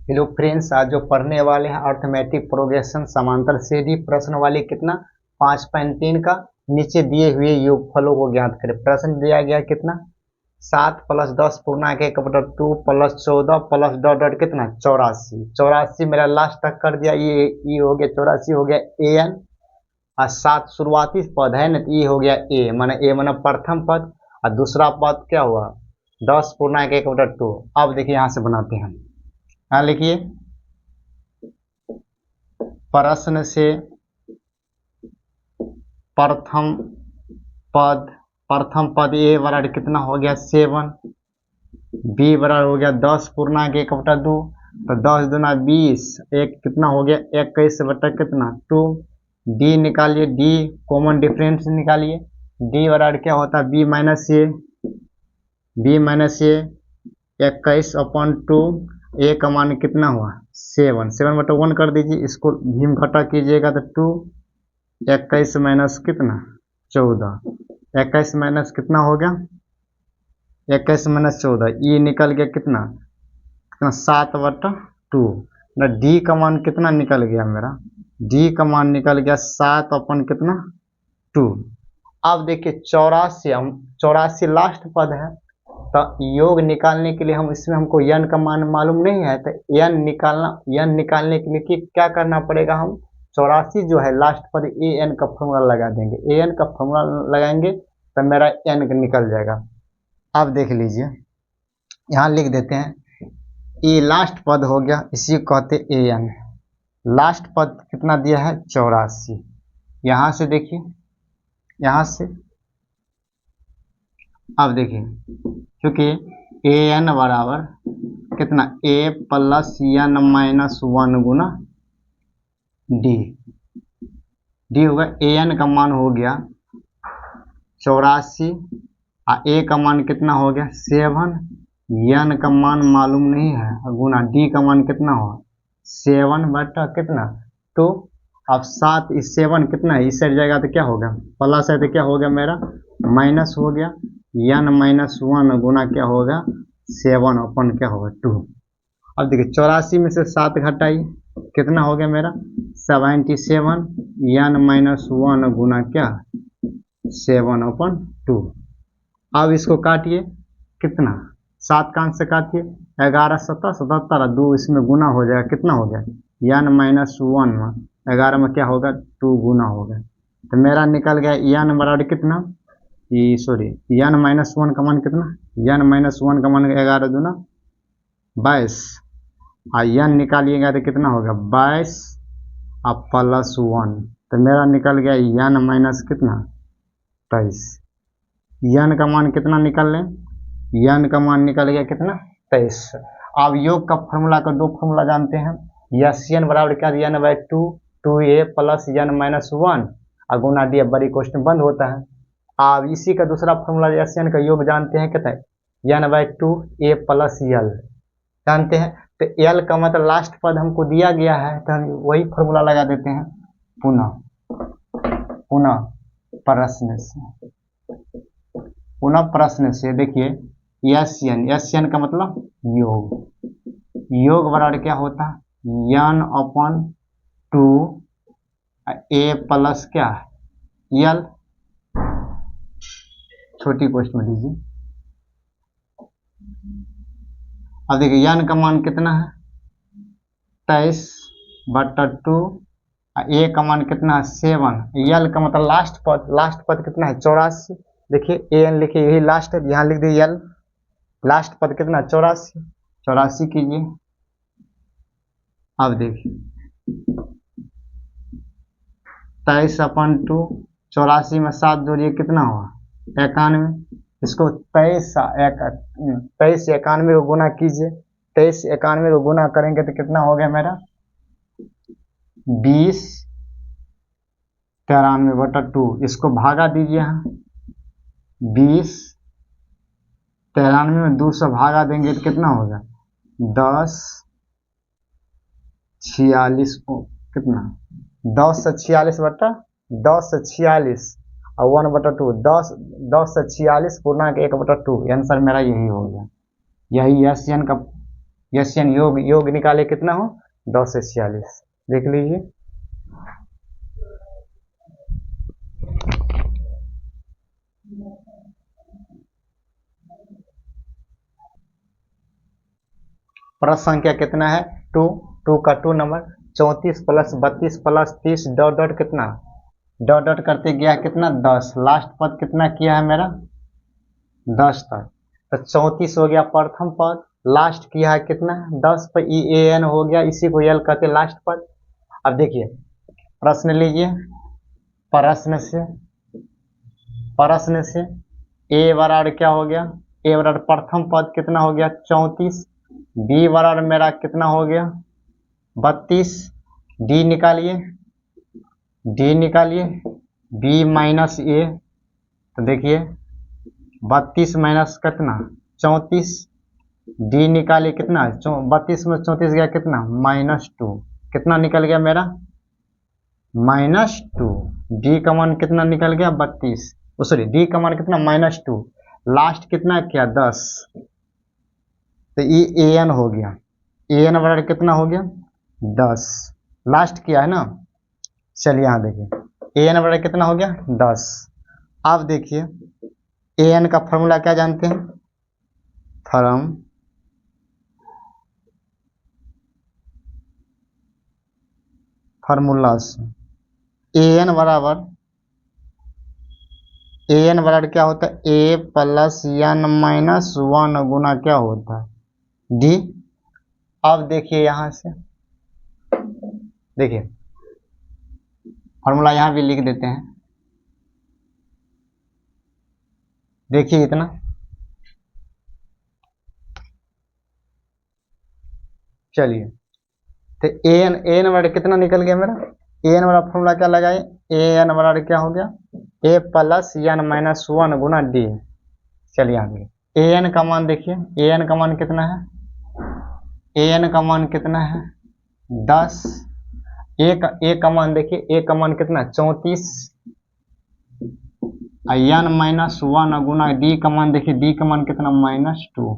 Hello friends, आज जो पढ़ने वाले हैं अर्थमेटिक प्रोग्रेशन समांतर श्रेणी प्रश्न वाले कितना 5.3 का नीचे दिए हुए योगफलों को ज्ञात करें। प्रश्न दिया गया कितना 7 + 10 पूर्णांक 1/2 + 14 + डॉट डॉट कितना 84 मेरा लास्ट तक कर दिया। ये हो गया 84 हो गया an और 7 शुरुआती पद है ना, ये हो गया ए माना प्रथम पद और दूसरा पद क्या हुआ 10 पूर्णांक 1/2। अब देखिए यहाँ से बनाते हैं। हाँ लिखिए, प्रश्न से प्रथम पद ए बराबर कितना हो गया 7, बी बराबर हो गया 10 पूर्णांक 1/2 तो 10 दूना 20, एक कितना हो गया 21 बटा कितना 2। डी निकालिए, डी कॉमन डिफरेंस निकालिए। डी बराबर क्या होता है बी माइनस ए 21/2। ए का मान कितना हुआ 7/1 कर दीजिए, इसको भीम घटा कीजिएगा तो 2। 21 माइनस कितना 14, 21 माइनस कितना हो गया 21 माइनस 14, ये निकल गया कितना 7/2। ना डी का मान कितना निकल गया मेरा, डी का मान निकल गया 7/2। अब देखिए 84 लास्ट पद है तो योग निकालने के लिए हम इसमें हमको n का मान मालूम नहीं है तो n निकालने के लिए क्या करना पड़ेगा, हम 84 जो है लास्ट पद an का फॉर्मूला लगा देंगे। an का फॉर्मूला लगाएंगे तो मेरा n निकल जाएगा। अब देख लीजिए, यहाँ लिख देते हैं ये लास्ट पद हो गया, इसी को कहते an। लास्ट पद कितना दिया है 84। यहाँ से देखिए, यहाँ से अब देखिए क्योंकि an बराबर कितना a + n - 1 गुना डी होगा। an का मान हो गया 84 और a का मान कितना हो गया 7, n का मान मालूम नहीं है गुना डी का मान कितना हुआ 7 बटा कितना 2। अब 7 इस 7 कितना है इस साइड जाएगा तो क्या होगा प्लस है तो क्या हो गया मेरा माइनस हो गया, n - 1 गुना क्या होगा 7 क्या होगा 2। अब देखिए 84 में से 7 घटाइए कितना हो गया मेरा 77, n - 1 गुना क्या 7/2। अब इसको काटिए कितना 7 का अंश से काटिए 11 × 7 = 77, 2 इसमें गुना हो जाएगा कितना हो गया n - 1 में 11 में क्या होगा 2 गुना होगा तो मेरा निकल गया n बराबर कितना n - 1 का मान कितना n - 1 का मान 11 दूना 22 और n निकालिएगा तो कितना होगा 22 और +1 तो मेरा निकल गया n माइनस कितना 23। n का मान कितना निकल लें, n का मान निकल गया कितना 23। अब योग का फॉर्मूला का दो फॉर्मूला जानते हैं, n बराबर क्या n/2 2a + n - 1 और गुना डी। बड़ी क्वेश्चन बंद होता है। अब इसी का दूसरा फॉर्मूला n का योग जानते हैं कितना है n/2 a + l जानते हैं। तो l का मतलब लास्ट पद हमको दिया गया है तो हम वही फॉर्मूला लगा देते हैं पुनः प्रश्न से देखिए n का मतलब योग बराबर क्या होता है n/2 a प्लस क्या l। छोटी क्वेश्चन में लीजिए। अब देखिए n का मान कितना है 23/2 a का मान कितना है 7, l का मतलब लास्ट पद कितना है 84। देखिए an लिखिए यही लास्ट है, यहाँ लिख दिए l लास्ट पद कितना 84 कीजिए। अब देखिए 23/2 84 में 7 जोड़िए कितना हुआ 91। इसको 23 91 को गुना कीजिए, 23 91 को गुना करेंगे तो कितना हो गया मेरा 20 93/2। इसको भागा दीजिए, यहाँ 20 93 में 2 से भागा देंगे तो कितना होगा 10 46 कितना 10 से 46 और 1/2 10 से 46 पूर्णांक 1/2 आंसर मेरा यही हो गया। यही n का यशन योग योग निकाले कितना हो 246। देख लीजिए प्रश्न संख्या कितना है 2, 2 का 2 number 34 plus 32 plus 30 dot dot कितना डॉट डॉट करते गया कितना 10, लास्ट पद कितना किया है मेरा 10 तक, तो 34 हो गया प्रथम पद, लास्ट किया है कितना 10 पर ई ए एन हो गया, इसी को यल कहते लास्ट पद। अब देखिए प्रश्न लीजिए, प्रश्न से ए बराबर क्या हो गया, ए बराबर प्रथम पद कितना हो गया 34, बी बराबर मेरा कितना हो गया 32, डी निकालिए बी माइनस ए, तो देखिए 32 माइनस कितना 34, डी निकालिए कितना 32 में 34 गया कितना -2, कितना निकल गया मेरा -2, डी का मान कितना निकल गया 32, सॉरी डी का मान कितना -2, लास्ट कितना क्या 10, तो ये ए एन हो गया, ए एन बराबर कितना हो गया 10, लास्ट किया है ना। चलिए यहाँ देखिए ए एन बराबर कितना हो गया 10। अब देखिए ए एन का फॉर्मूला क्या जानते हैं, फार्मूला से ए एन बराबर क्या होता है ए प्लस एन माइनस 1 गुना क्या होता है डी। अब देखिए यहां से देखिए फॉर्मूला यहां भी लिख देते हैं, देखिए इतना चलिए, तो ए एन बराबर कितना निकल गया मेरा, ए एन बराबर फॉर्मूला क्या लगाए ए एन बराबर क्या हो गया ए प्लस एन माइनस 1 गुना डी। चलिए आगे ए एन का मान देखिए, ए एन का मान कितना है, ए एन का मान कितना है 10, ए का मान देखिए, ए का मान कितना 34, एन माइनस 1 गुना डी का मान देखिए, डी का मान कितना -2,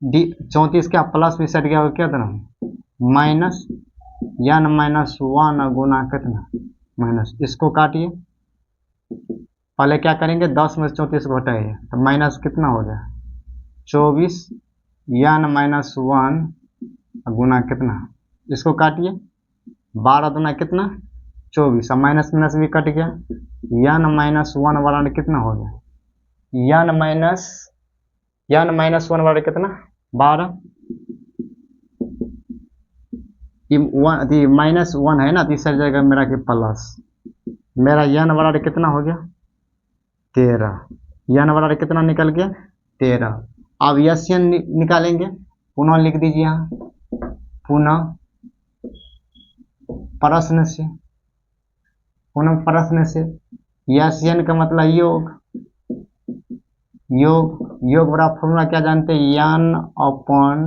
डी 34 क्या प्लस भी सेट गया क्या था माइनस एन माइनस 1 गुना कितना माइनस, इसको काटिए, पहले क्या करेंगे 10 में 34 को हटाइए, तो माइनस कितना हो गया 24 एन माइनस 1 गुना कितना, इसको काटिए 12 दुना कितना 24, माइनस माइनस भी कट गया, एन माइनस 1 बराबर कितना हो गया एन माइनस 1 बराबर कितना 12, -1 है ना, तो इस जगह मेरा कि प्लस, मेरा एन बराबर कितना हो गया 13, एन बराबर कितना निकल गया 13। अब यस एन निकालेंगे, पुनः लिख दीजिए यहाँ, पुनः प्रश्न से यस एन का मतलब योग बराबर फॉर्मूला क्या जानते हैं एन अपॉन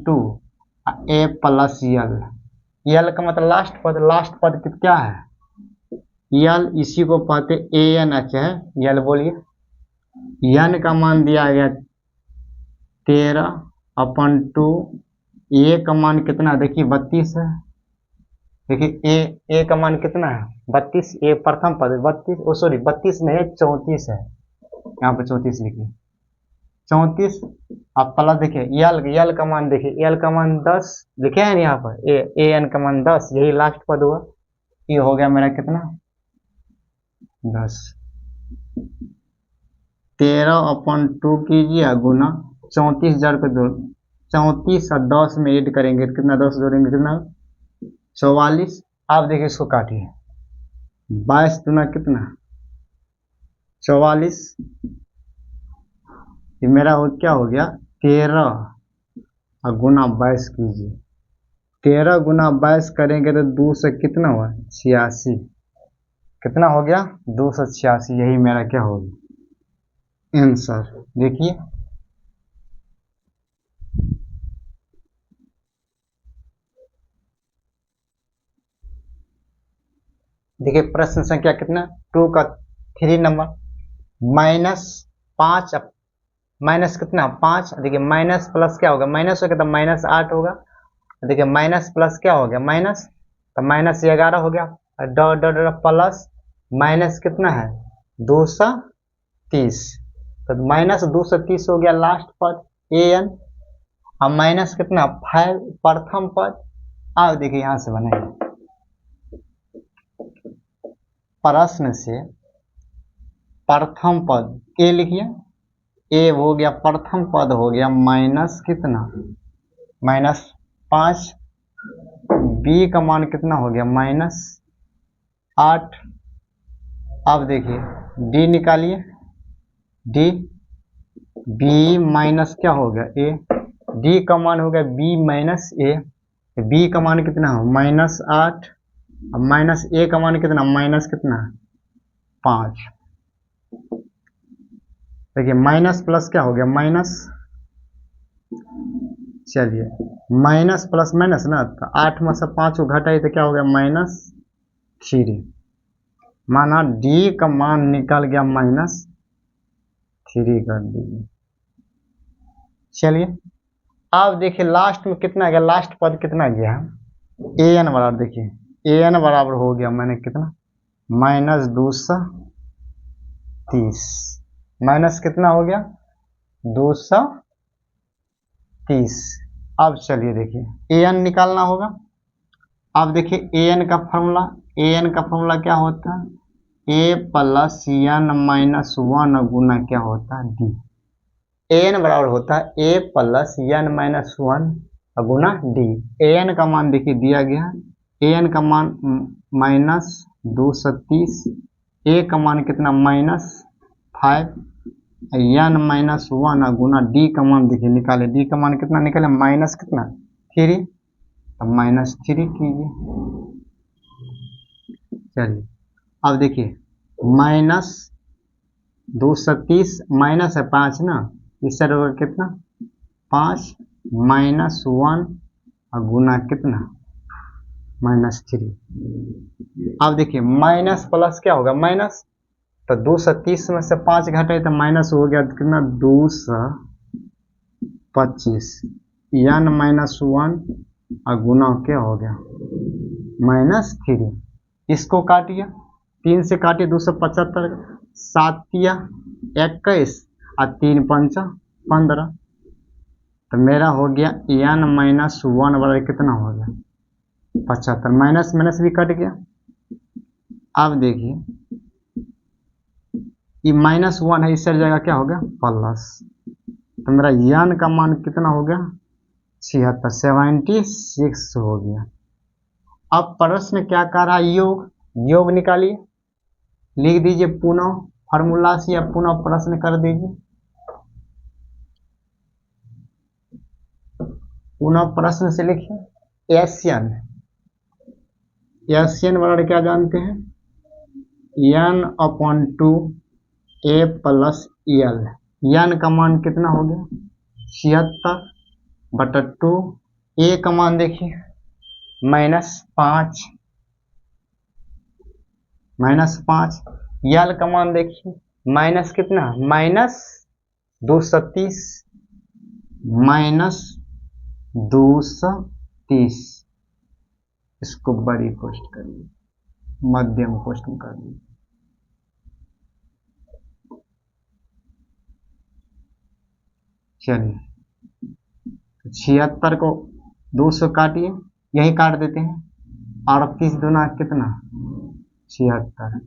2 ए प्लस यल का मतलब लास्ट पद क्या है यल, इसी को कहते ए एन एच है, यल बोलिए, एन का मान दिया गया 13/2, ए का मान कितना देखिए 32 है, देखिए ए का मान कितना है 32, ए प्रथम पद 32, सॉरी 32 नहीं 34 है, यहाँ पे 34 लिखिए 34, अब प्लस देखिए यल का मान देखिए, यल का मान 10 लिखे हैं यहाँ पर, ए एन का मान 10, यही लास्ट पद हुआ, ये हो गया मेरा कितना 10, 13/2 कीजिए गुना 34 जड़ को 34 और 10 में ऐड करेंगे कितना 10 जोड़ेंगे कितना 44। आप देखिए इसको काटिए 22 दुना कितना 44, ये मेरा क्या हो गया 13 और गुना 22 कीजिए, 13 गुना 22 करेंगे तो 2 से कितना हुआ 86, कितना हो गया 286, यही मेरा क्या हो गया आंसर। देखिए प्रश्न संख्या कितना 2 का 3 नंबर, -5, माइनस कितना 5, देखिए माइनस प्लस क्या होगा, माइनस हो गया तो -8 होगा, देखिए माइनस प्लस क्या हो गया माइनस, तो -11 हो गया, dot dot dot plus minus कितना है 230, तो -230 हो गया लास्ट पद an, अब माइनस कितना 5 प्रथम पद। अब देखिए यहां से बनेगा प्रश्न से प्रथम पद ए लिखिए, ए हो गया प्रथम पद हो गया माइनस कितना -5, बी का मान कितना हो गया -8। अब देखिए डी निकालिए, डी बी माइनस क्या हो गया ए, डी का मान हो गया बी माइनस ए, बी का मान कितना हो -8, अब माइनस ए का मान कितना माइनस कितना 5, देखिए माइनस प्लस क्या हो गया माइनस, चलिए माइनस प्लस माइनस ना, तो 8 में से 5 को घटाई तो क्या हो गया -3, माना डी का मान निकल गया -3 कर दीजिए। चलिए अब देखिए लास्ट में कितना गया, लास्ट पद कितना गया है ए एन बराबर, देखिए ए एन बराबर हो गया मैंने कितना -230, माइनस कितना हो गया 230। अब चलिए देखिए ए एन निकालना होगा, अब देखिए ए एन का फॉर्मूला क्या होता है, ए प्लस एन माइनस 1 गुना क्या होता है डी, एन बराबर होता है ए प्लस एन माइनस 1 गुना डी। एन का मान देखिए दिया गया, एन का मान -230, ए का मान कितना -5, एन माइनस 1 गुना डी का मान देखिए निकाले, डी का मान कितना निकाले माइनस कितना 3, तो -3 कीजिए। चलिए अब देखिए -230 माइनस है 5 ना, इस साइड होगा कितना 5 -1 और गुना कितना -3। अब देखिए माइनस प्लस क्या होगा माइनस, तो 230 में से 5 घटाए तो माइनस हो गया कितना 225, एन -1 और गुना क्या हो गया -3। इसको काटिए, 3 से काटिए 275, 7 या 21 और 3 पंचा 15, तो मेरा हो गया एन -1 बराबर कितना हो गया 75, माइनस माइनस भी कट गया। अब देखिए ये -1 है, इस जगह क्या हो गया प्लस, तो मेरा एन का मान कितना हो गया 76 हो गया। अब प्रश्न क्या कर रहा है योग निकालिए, लिख दीजिए पुनः फार्मूला से या पुनः प्रश्न कर दीजिए, पुनः प्रश्न से लिखिए एशियन बराबर क्या जानते हैं n/2 a plus L, N का मान कितना हो गया 76/2, ए का मान देखिए -5, एल का मान देखिए माइनस कितना -230 -230, इसको बड़ी कोष्ट करिए, मध्यम कोष्ट में कर दीजिए। चलिए 76 को 200 काटिए, यही काट देते हैं, 38 दूना कितना 76।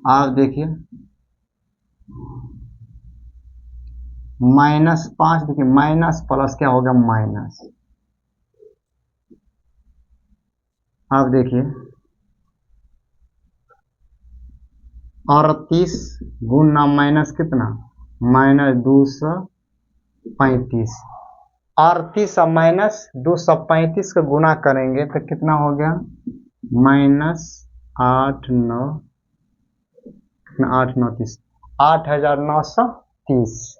आप देखिए -5, देखिए माइनस प्लस क्या होगा माइनस, आप देखिए 38 गुना माइनस कितना -235, 38 और -235 का गुना करेंगे तो कितना हो गया -8930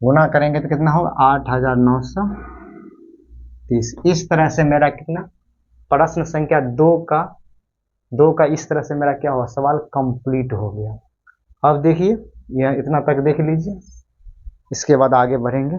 गुना करेंगे तो कितना होगा 8930। इस तरह से मेरा कितना प्रश्न संख्या 2 का इस तरह से मेरा क्या हुआ सवाल कंप्लीट हो गया। अब देखिए, यह इतना तक देख लीजिए, इसके बाद आगे बढ़ेंगे।